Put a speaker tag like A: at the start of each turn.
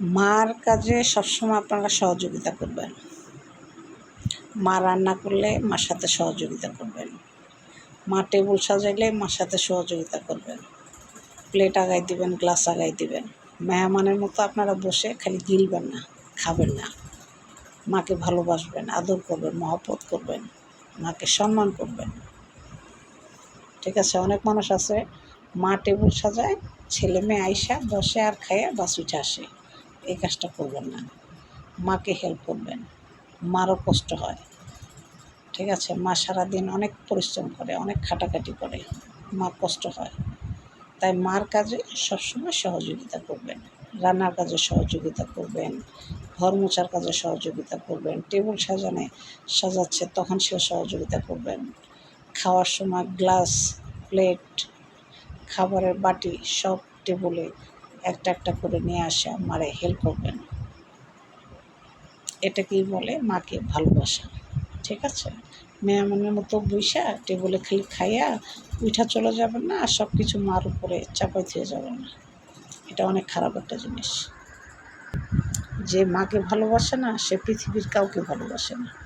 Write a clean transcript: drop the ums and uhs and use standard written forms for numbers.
A: মার কাজে সবসময় আপনারা সহযোগিতা করবেন। মা রান্না করলে মার সাথে সহযোগিতা করবেন। মা টেবিল সাজাইলে মার সাথে সহযোগিতা করবেন। প্লেট আগায় দিবেন, গ্লাস আগায় দিবেন। মেহমানের মতো আপনারা বসে খালি গিলবেন না, খাবেন না। মাকে ভালোবাসবেন, আদর করবেন, মহব্বত করবেন, মাকে সম্মান করবেন। ঠিক আছে? অনেক মানুষ আছে মা টেবিল সাজায়, ছেলে মেয়ে আইসা বসে আর খাইয়া বাস উঠে আসে। এই কাজটা করবেন না। মাকে হেল্প করবেন। মারও কষ্ট হয়। ঠিক আছে? মা সারাদিন অনেক পরিশ্রম করে, অনেক খাটাখাটি করে, মার কষ্ট হয়। তাই মার কাজে সবসময় সহযোগিতা করবেন। রান্নার কাজে সহযোগিতা করবেন, ঘর মোছার কাজে সহযোগিতা করবেন, টেবিল সাজাচ্ছে তখন সে সহযোগিতা করবেন। খাওয়ার সময় গ্লাস, প্লেট, খাবারের বাটি সব টেবিলে একটা একটা করে নিয়ে আসা মারে হেল্প করবেন। এটাকেই বলে মাকে ভালোবাসা। ঠিক আছে? মেহমানের মতো বইসা টেবিলে খালি খাইয়া উঠা চলে যাবেন না, আর সব কিছু মার উপরে চাপাই দিয়ে যাবেন না। এটা অনেক খারাপ একটা জিনিস। যে মাকে ভালোবাসে না সে পৃথিবীর কাউকে ভালোবাসে না।